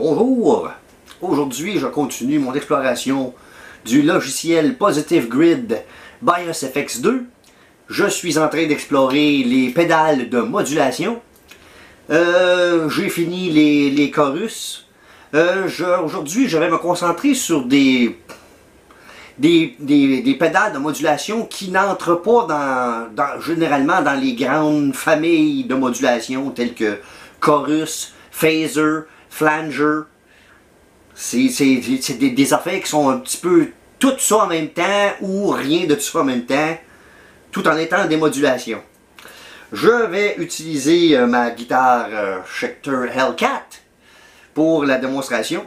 Bonjour! Aujourd'hui, je continue mon exploration du logiciel Positive Grid BIOS FX2. Je suis en train d'explorer les pédales de modulation. J'ai fini les chorus. Aujourd'hui, je vais me concentrer sur des pédales de modulation qui n'entrent pas généralement dans les grandes familles de modulation telles que chorus, phaser, flanger. C'est des affaires qui sont un petit peu tout ça en même temps ou rien de tout ça en même temps, tout en étant des modulations. Je vais utiliser ma guitare Schecter Hellcat pour la démonstration.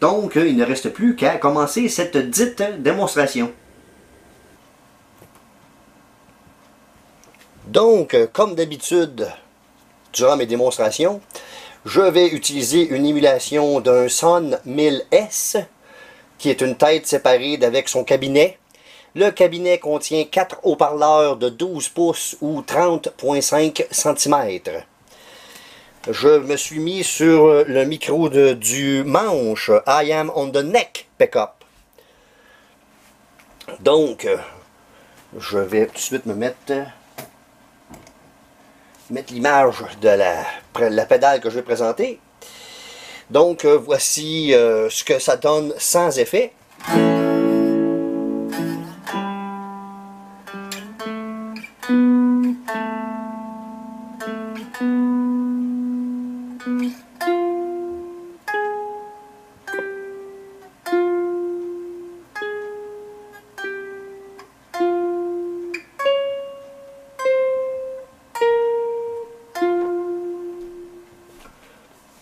Donc, il ne reste plus qu'à commencer cette dite démonstration. Donc, comme d'habitude, durant mes démonstrations, je vais utiliser une émulation d'un Son 1000S, qui est une tête séparée avec son cabinet. Le cabinet contient 4 haut-parleurs de 12 pouces ou 30,5 cm. Je me suis mis sur le micro du manche I Am on the Neck Pickup. Donc, je vais tout de suite me mettre l'image de la pédale que je vais présenter. Donc, voici ce que ça donne sans effet.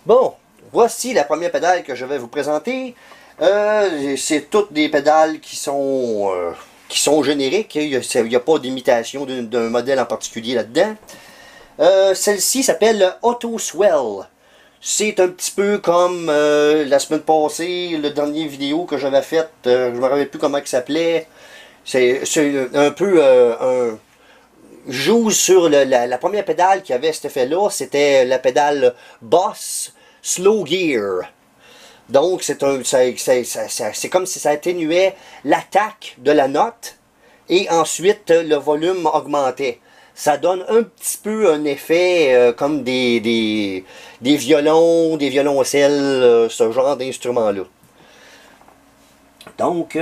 Bon, voici la première pédale que je vais vous présenter. C'est toutes des pédales qui sont génériques. Il n'y a pas d'imitation d'un modèle en particulier là-dedans. Celle-ci s'appelle Auto Swell. C'est un petit peu comme la semaine passée, le dernier vidéo que j'avais faite. Je ne me rappelle plus comment il s'appelait. C'est un peu joue sur la première pédale qui avait cet effet-là, c'était la pédale Boss Slow Gear. Donc, c'est comme si ça atténuait l'attaque de la note et ensuite le volume augmentait. Ça donne un petit peu un effet comme des violons, des violoncelles, ce genre d'instruments-là. Donc,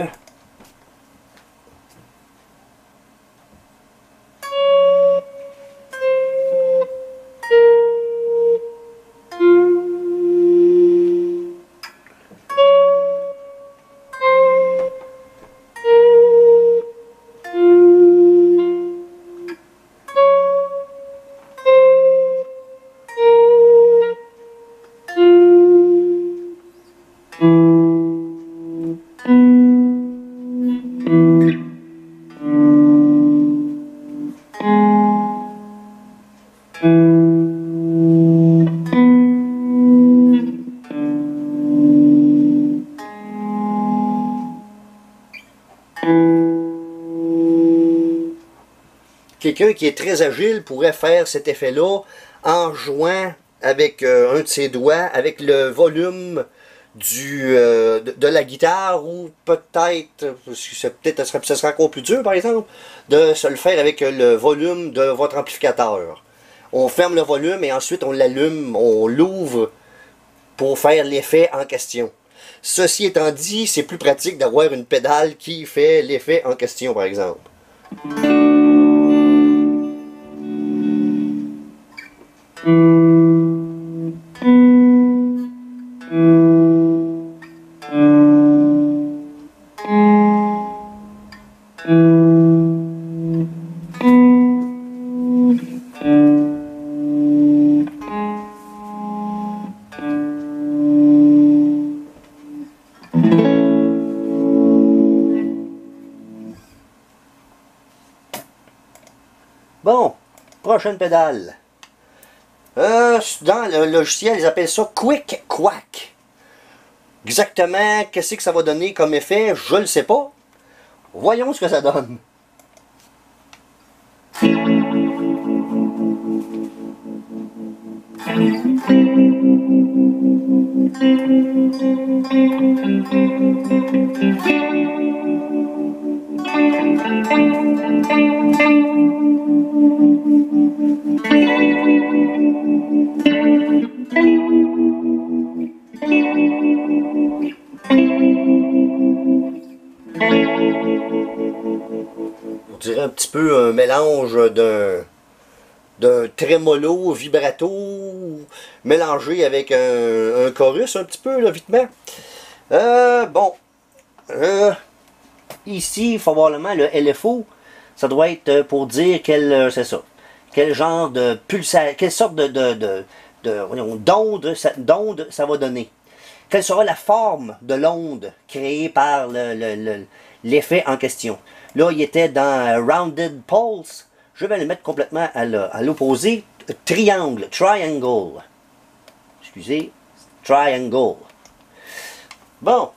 quelqu'un qui est très agile pourrait faire cet effet-là en jouant avec un de ses doigts, avec le volume de la guitare, ou peut-être, ce sera encore plus dur par exemple, de se le faire avec le volume de votre amplificateur. On ferme le volume et ensuite on l'allume, on l'ouvre pour faire l'effet en question. Ceci étant dit, c'est plus pratique d'avoir une pédale qui fait l'effet en question par exemple. Bon, prochaine pédale. Dans le logiciel, ils appellent ça Quick Quack. Exactement, qu'est-ce que ça va donner comme effet, je ne le sais pas. Voyons ce que ça donne. On dirait un petit peu un mélange d'un trémolo vibrato mélangé avec un chorus un petit peu là, vitement. Bon. Ici, probablement, le LFO, ça doit être pour dire quel, c'est ça, quel genre de pulsation, quelle sorte d'onde ça va donner. Quelle sera la forme de l'onde créée par l'effet en question. Là, il était dans Rounded Pulse. Je vais le mettre complètement à l'opposé. Triangle, triangle. Excusez, triangle. Bon.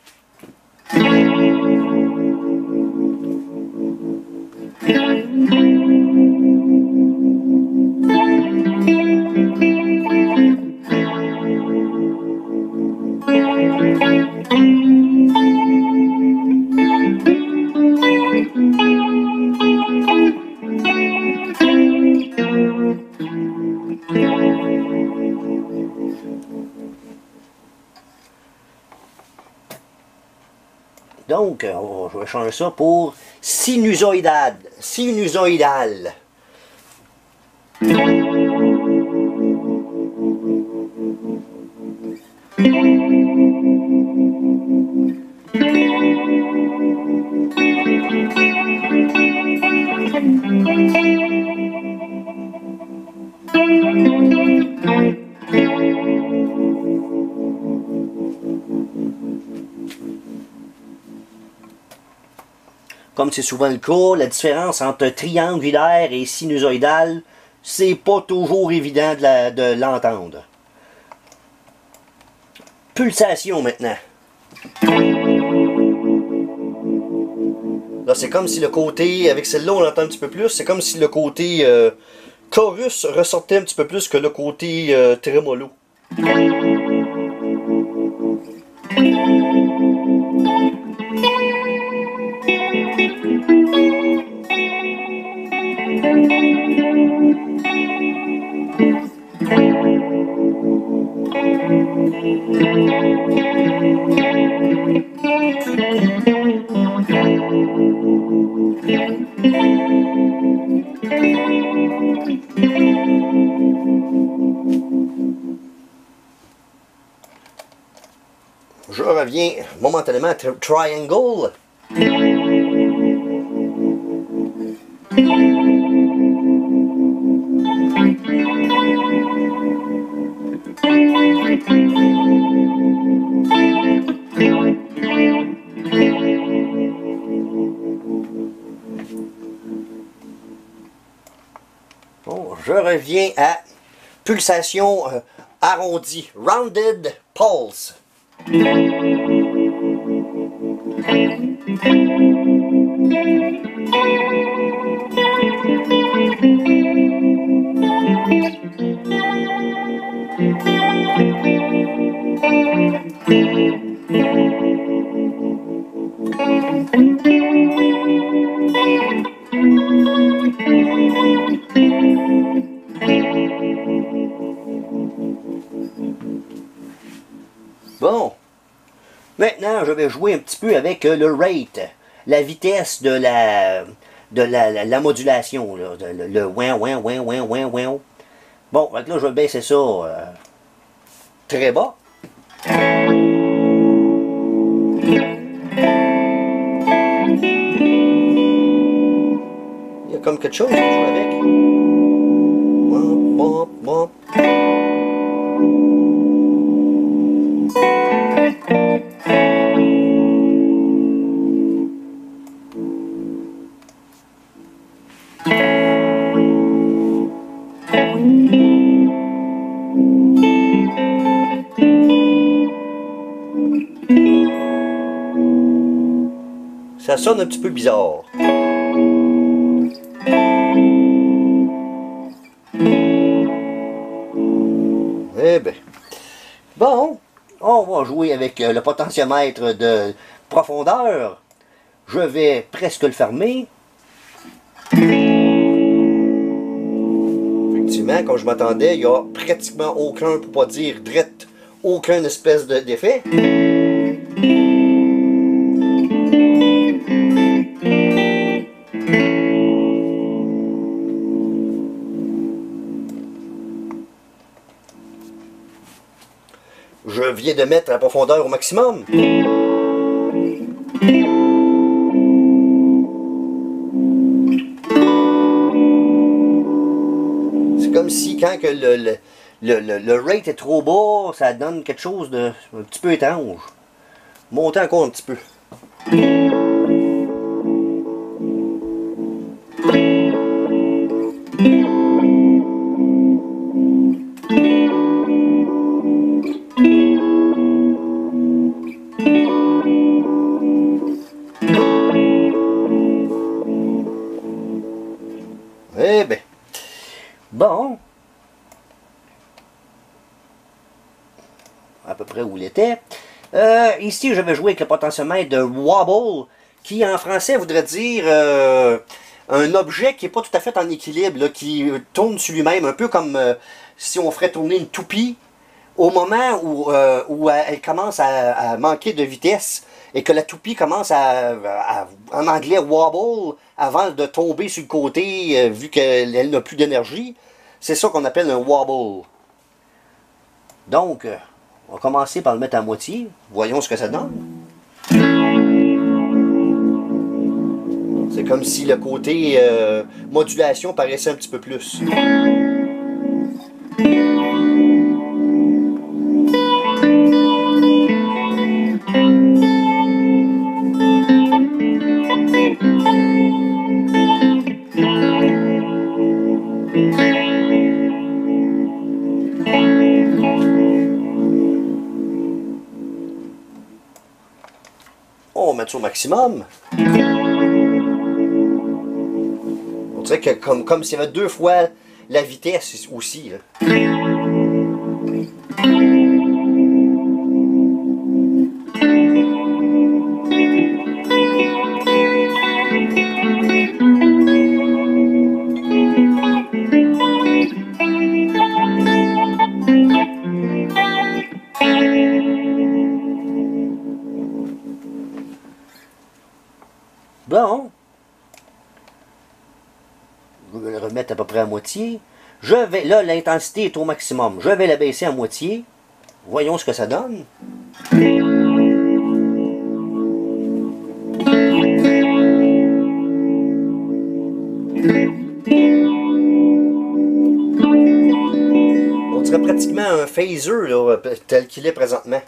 Donc, je vais changer ça pour sinusoïdal. Sinusoïdal. Comme c'est souvent le cas, la différence entre triangulaire et sinusoïdal, c'est pas toujours évident de l'entendre. Pulsation maintenant. Là, c'est comme si le côté, avec celle-là on l'entend un petit peu plus, c'est comme si le côté chorus ressortait un petit peu plus que le côté trémolo. Je reviens momentanément à Triangle. Bon, je reviens à pulsation arrondie, Rounded Pulse. Bon, maintenant je vais jouer un petit peu avec le rate, la vitesse de la modulation, là, le ouin, ouin, ouin, ouin, ouin, ouin. Bon, donc là je vais baisser ça très bas. Il y a comme quelque chose que je joue avec. Bon, bon, bon. Ça sonne un petit peu bizarre. Eh ben, Bon, on va jouer avec le potentiomètre de profondeur. Je vais presque le fermer. Effectivement, comme je m'attendais, il n'y a pratiquement aucun, pour pas dire direct, aucun espèce d'effet. Je viens de mettre la profondeur au maximum. C'est comme si quand que le rate est trop bas, ça donne quelque chose de un petit peu étrange. Monter encore un petit peu. Eh ben, bon, à peu près où il était. Ici, je vais jouer avec le potentiomètre de wobble, qui en français voudrait dire un objet qui n'est pas tout à fait en équilibre, là, qui tourne sur lui-même, un peu comme si on ferait tourner une toupie. Au moment où elle commence à manquer de vitesse et que la toupie commence en anglais, wobble, avant de tomber sur le côté, vu qu'elle n'a plus d'énergie, c'est ça qu'on appelle un wobble. Donc, on va commencer par le mettre à moitié. Voyons ce que ça donne. C'est comme si le côté modulation paraissait un petit peu plus. On va mettre ça au maximum. On dirait que comme s'il y avait deux fois la vitesse aussi. Là. Bon. Je vais le remettre à peu près à moitié. Je vais, là, l'intensité est au maximum. Je vais la baisser à moitié. Voyons ce que ça donne. On dirait pratiquement un phaser, là, tel qu'il est présentement.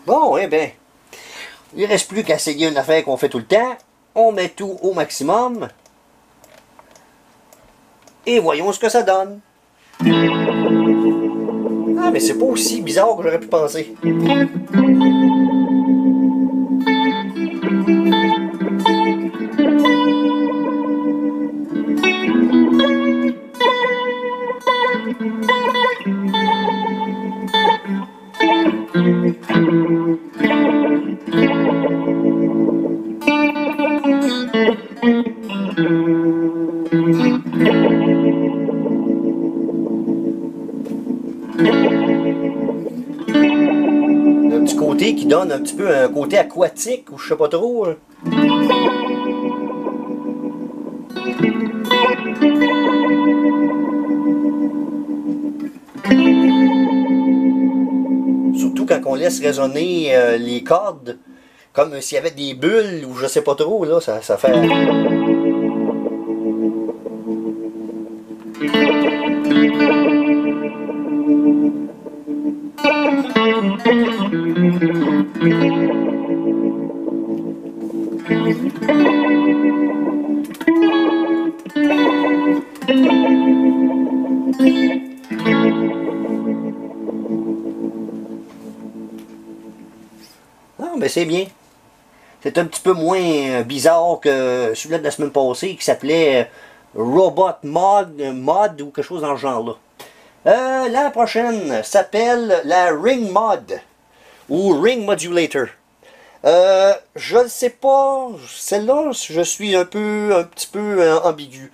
Bon, eh bien, il ne reste plus qu'à essayer une affaire qu'on fait tout le temps. On met tout au maximum. Et voyons ce que ça donne. Ah, mais c'est pas aussi bizarre que j'aurais pu penser. Un petit côté qui donne un petit peu un côté aquatique ou je sais pas trop. Hein. Surtout quand on laisse résonner les cordes, comme s'il y avait des bulles ou je sais pas trop, là, ça fait... Non, mais c'est bien. C'est un petit peu moins bizarre que celui-là de la semaine passée qui s'appelait Robot Mod ou quelque chose dans ce genre-là. La prochaine s'appelle la Ring Mod ou Ring Modulator. Je ne sais pas, celle-là, je suis un petit peu ambigu.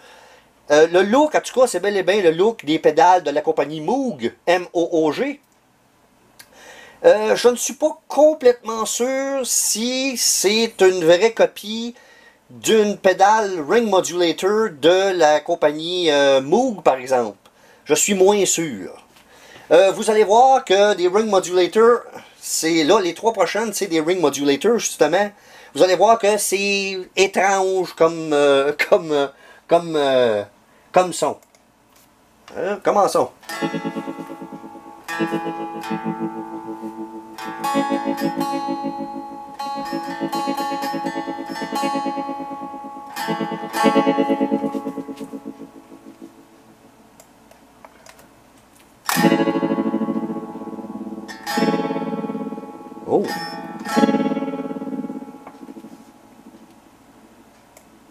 Le look, en tout cas, c'est bel et bien le look des pédales de la compagnie Moog, M-O-O-G. Je ne suis pas complètement sûr si c'est une vraie copie d'une pédale Ring Modulator de la compagnie Moog, par exemple. Je suis moins sûr. Vous allez voir que des Ring Modulators, c'est là, les trois prochaines, c'est des Ring Modulators, justement. Vous allez voir que c'est étrange comme son. Commençons. Oh!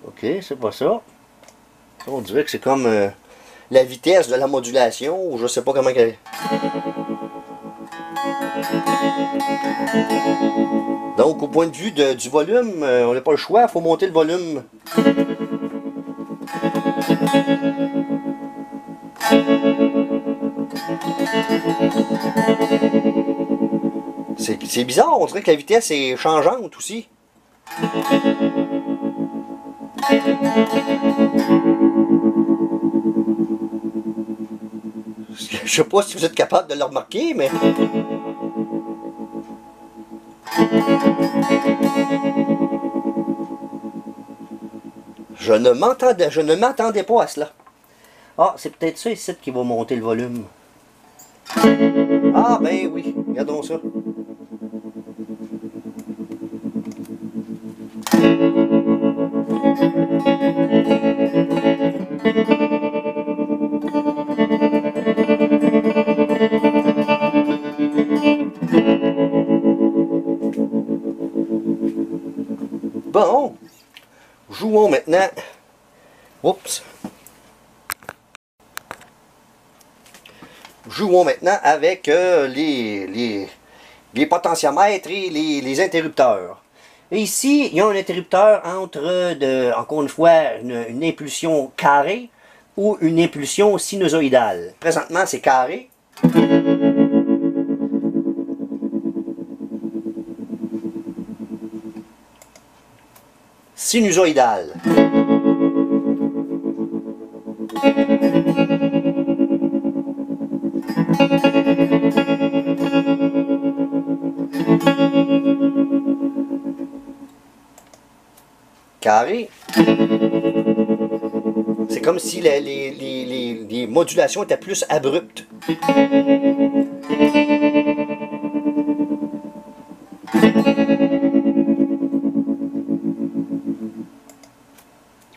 Ok, c'est pas ça. On dirait que c'est comme la vitesse de la modulation, ou je sais pas comment qu'elle... Donc, au point de vue du volume, on n'a pas le choix, il faut monter le volume. C'est bizarre, on dirait que la vitesse est changeante aussi. Je sais pas si vous êtes capable de le remarquer, mais... Je ne m'attendais pas à cela. Ah, c'est peut-être ça ici qui va monter le volume. Ah, ben oui, regardons ça. Bon, jouons maintenant. Oups. Jouons maintenant avec les potentiomètres et les interrupteurs. Et ici, il y a un interrupteur entre, encore une fois, une impulsion carrée ou une impulsion sinusoïdale. Présentement, c'est carré. Sinusoïdale. Carré. C'est comme si les modulations étaient plus abruptes.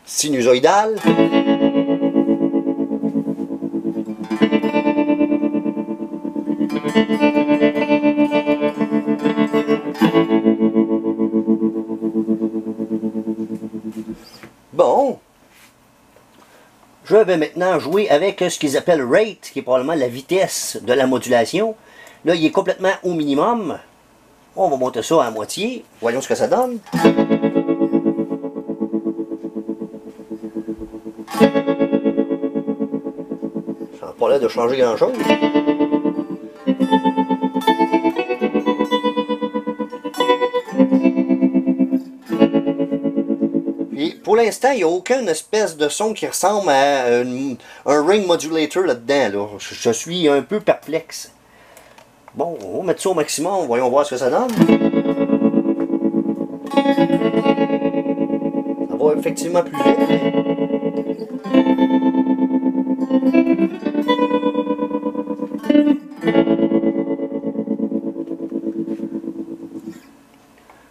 Sinusoïdale. Bon, je vais maintenant jouer avec ce qu'ils appellent rate, qui est probablement la vitesse de la modulation. Là, il est complètement au minimum. On va monter ça à moitié. Voyons ce que ça donne. Ça n'a pas l'air de changer grand-chose. Et pour l'instant, il n'y a aucune espèce de son qui ressemble à un ring modulator là-dedans. Là. Je suis un peu perplexe. Bon, on va mettre ça au maximum, voyons voir ce que ça donne. Ça va effectivement plus vite.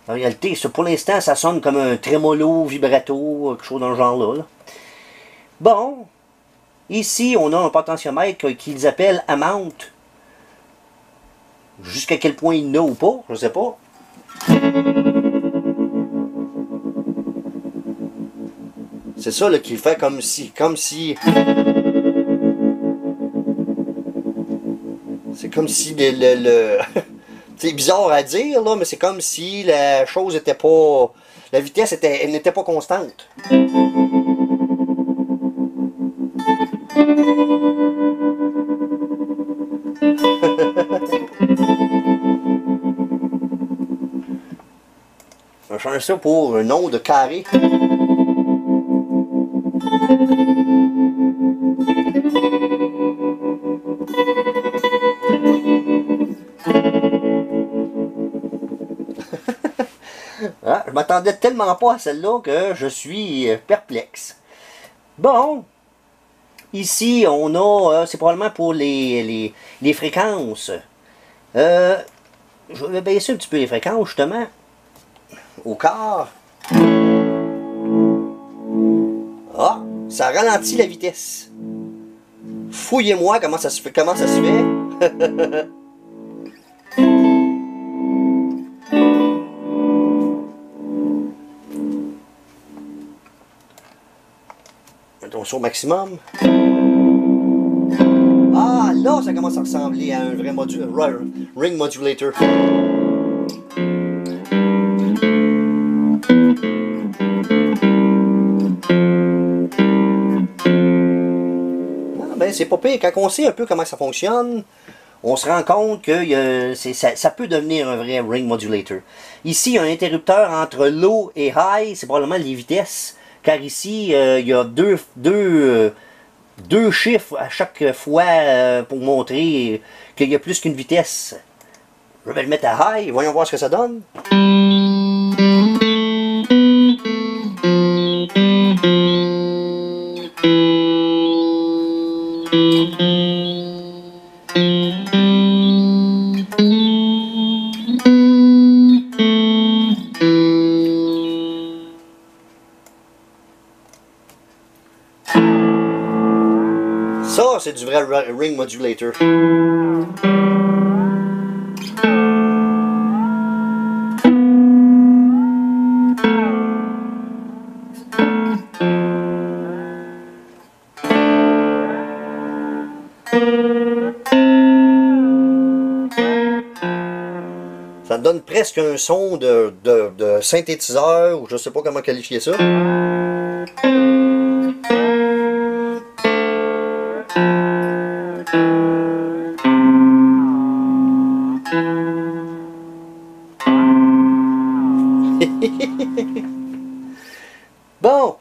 En réalité, pour l'instant, ça sonne comme un trémolo, vibrato, quelque chose dans ce genre-là. Là. Bon, Ici, on a un potentiomètre qu'ils appellent amount. Jusqu'à quel point il n'a ou pas, je ne sais pas. C'est ça là, qui fait comme si... C'est comme si c'est bizarre à dire, là, mais c'est comme si la chose était pas... La vitesse n'était pas constante. On va changer ça pour un nom de carré. Ah, je m'attendais tellement pas à celle-là que je suis perplexe. Bon, ici on a, c'est probablement pour les fréquences. Je vais baisser un petit peu les fréquences justement. Au quart. Ah, ça ralentit la vitesse. Fouillez-moi comment ça se fait. Mettons ça au maximum. Ah, là, ça commence à ressembler à un vrai ring modulator. Ben, c'est pas pire. Quand on sait un peu comment ça fonctionne, on se rend compte que ça peut devenir un vrai ring modulator. Ici, il y a un interrupteur entre low et high, c'est probablement les vitesses. Car ici, il y a deux chiffres à chaque fois pour montrer qu'il y a plus qu'une vitesse. Je vais le mettre à high, voyons voir ce que ça donne. Ça, c'est du vrai ring modulator. Ça donne presque un son de synthétiseur, ou je sais pas comment qualifier ça. Bon.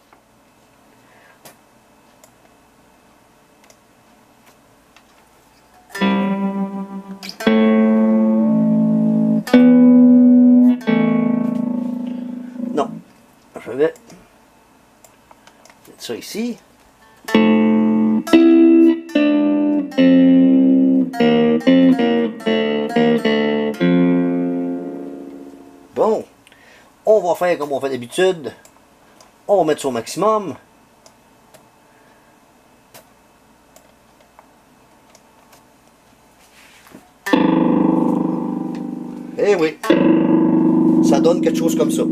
Non. Je vais mettre ça ici. Bon. On va faire comme on fait d'habitude. On va mettre ça au maximum. Eh oui. Ça donne quelque chose comme ça.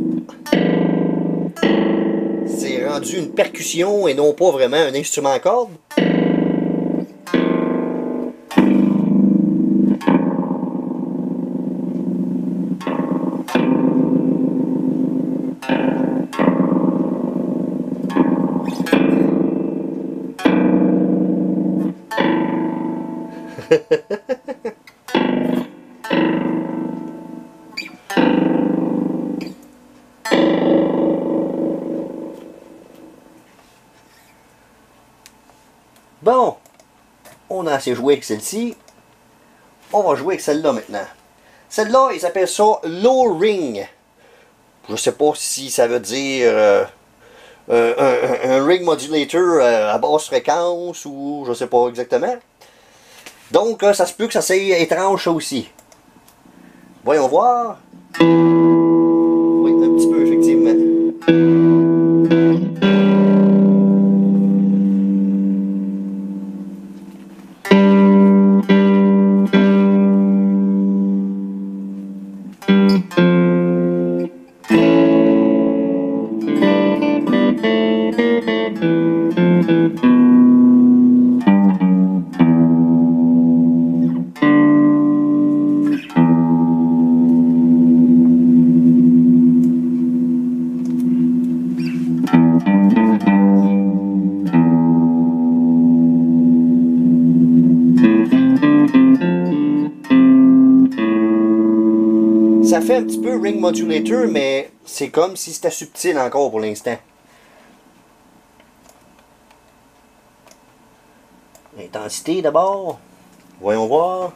C'est rendu une percussion et non pas vraiment un instrument à cordes. Bon, on a assez joué avec celle-ci. On va jouer avec celle-là maintenant. Celle-là, ils appellent ça low ring. Je sais pas si ça veut dire un ring modulator à basse fréquence ou je sais pas exactement. Donc, ça se peut que ça soit étrange ça aussi. Voyons voir. Oui, un petit peu, effectivement. Ça fait un petit peu ring modulator, mais c'est comme si c'était subtil encore pour l'instant. Intensité d'abord. Voyons voir.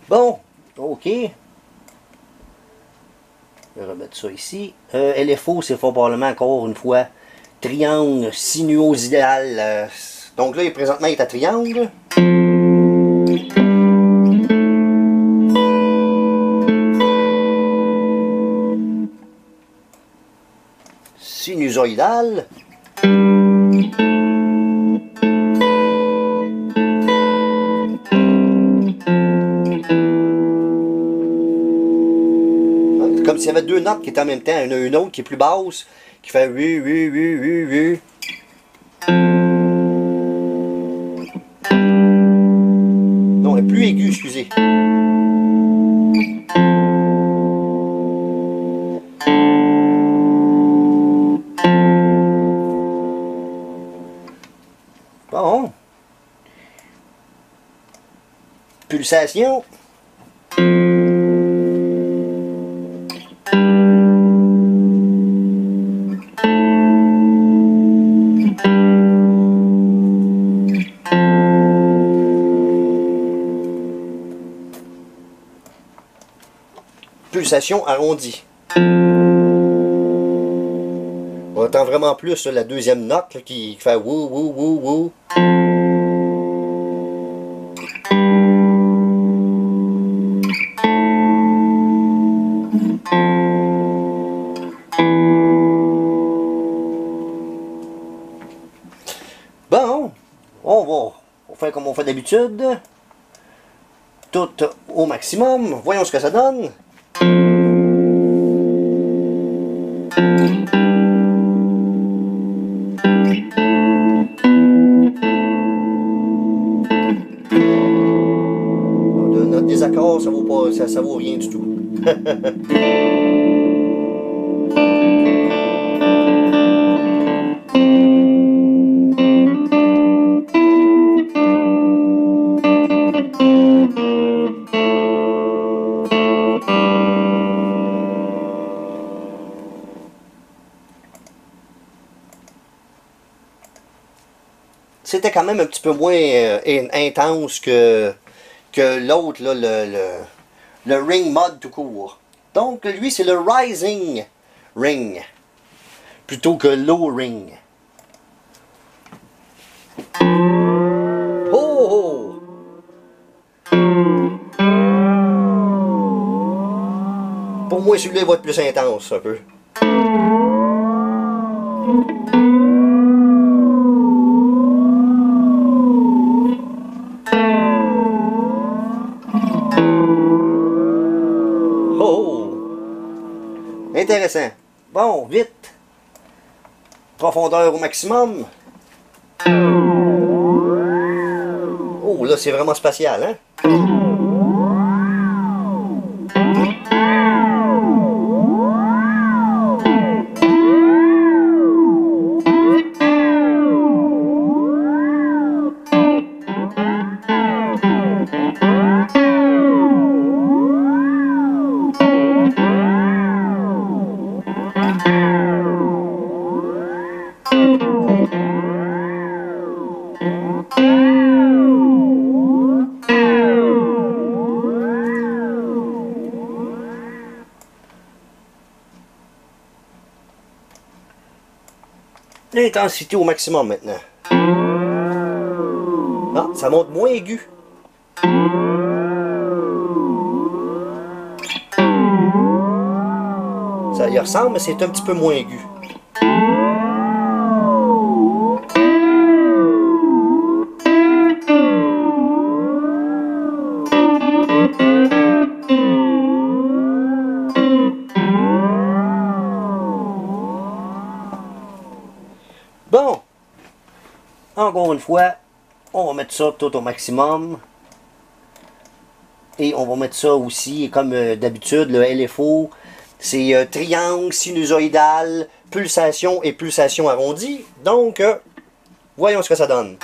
Bon, ok. Je vais remettre ça ici. LFO, c'est probablement encore une fois triangle sinuosidal. Donc là, présentement, il est à triangle. Sinusoïdal. Comme s'il y avait deux notes qui étaient en même temps. Il y en a une autre qui est plus basse, qui fait oui, oui, oui, oui, oui. Non, elle est plus aiguë, excusez. Bon. Pulsation. Pulsation arrondie. On entend vraiment plus la deuxième note là, qui fait wou wou wou wou. Bon, on va faire comme on fait d'habitude. Tout au maximum. Voyons ce que ça donne. Notre désaccord, ça vaut pas, ça vaut rien du tout. C'était quand même un petit peu moins intense que l'autre, là, le ring mod tout court. Donc lui c'est le rising ring plutôt que low ring. Oh, oh. Pour moi celui-là va être plus intense un peu. Intéressant. Bon, vite. Profondeur au maximum. Oh, là, c'est vraiment spatial, hein? L'intensité au maximum maintenant. Ah, ça monte moins aigu. Ça y ressemble, mais c'est un petit peu moins aigu. encore une fois, on va mettre ça tout au maximum. Et on va mettre ça aussi, comme d'habitude, le LFO, c'est triangle, sinusoïdal, pulsation et pulsation arrondie. Donc, voyons ce que ça donne.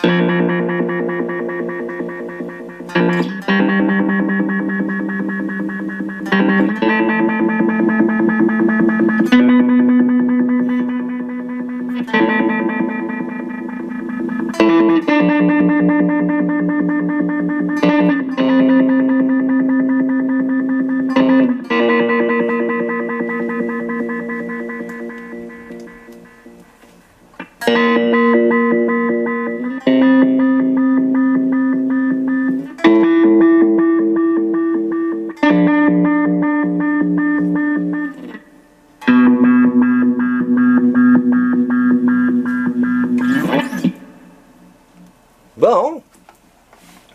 Bon,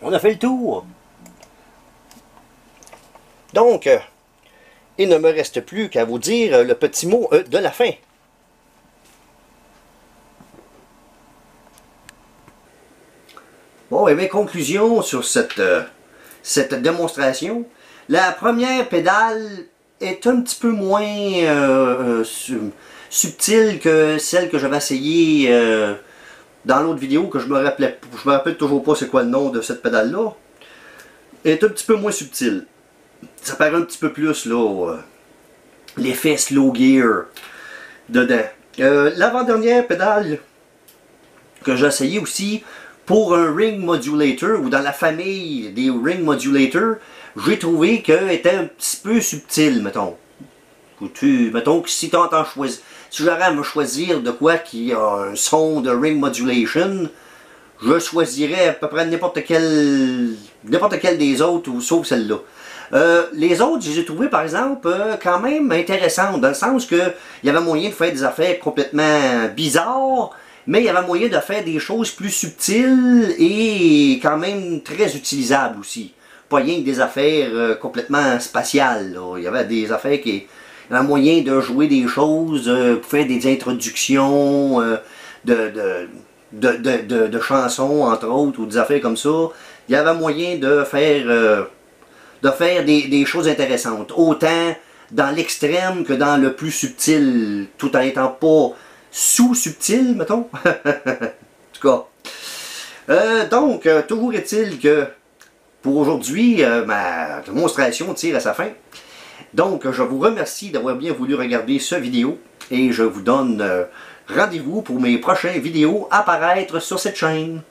on a fait le tour. Donc, il ne me reste plus qu'à vous dire le petit mot de la fin. Bon, et mes conclusions sur cette démonstration. La première pédale est un petit peu moins subtile que celle que j'avais essayée dans l'autre vidéo, que je me rappelle toujours pas c'est quoi le nom de cette pédale-là. Elle est un petit peu moins subtile. Ça paraît un petit peu plus là l'effet slow gear dedans. L'avant-dernière pédale que j'ai essayé aussi pour un ring modulator ou dans la famille des ring modulators, j'ai trouvé qu'elle était un petit peu subtile, mettons. Mettons que si tu entends choisir, si j'aurais à me choisir de quoi qui a un son de ring modulation, je choisirais à peu près n'importe quel des autres, ou sauf celle-là. Les autres, je les ai trouvés par exemple quand même intéressantes, dans le sens que il y avait moyen de faire des affaires complètement bizarres, mais il y avait moyen de faire des choses plus subtiles et quand même très utilisables aussi. Pas rien que des affaires complètement spatiales, là. Il y avait des affaires qui... Il y avait moyen de jouer des choses, faire des introductions de chansons, entre autres, ou des affaires comme ça. Il y avait moyen de faire des choses intéressantes. Autant dans l'extrême que dans le plus subtil, tout en étant pas sous-subtil, mettons. En tout cas. Donc, toujours est-il que pour aujourd'hui, ma démonstration tire à sa fin. Donc, je vous remercie d'avoir bien voulu regarder cette vidéo et je vous donne rendez-vous pour mes prochaines vidéos à apparaître sur cette chaîne.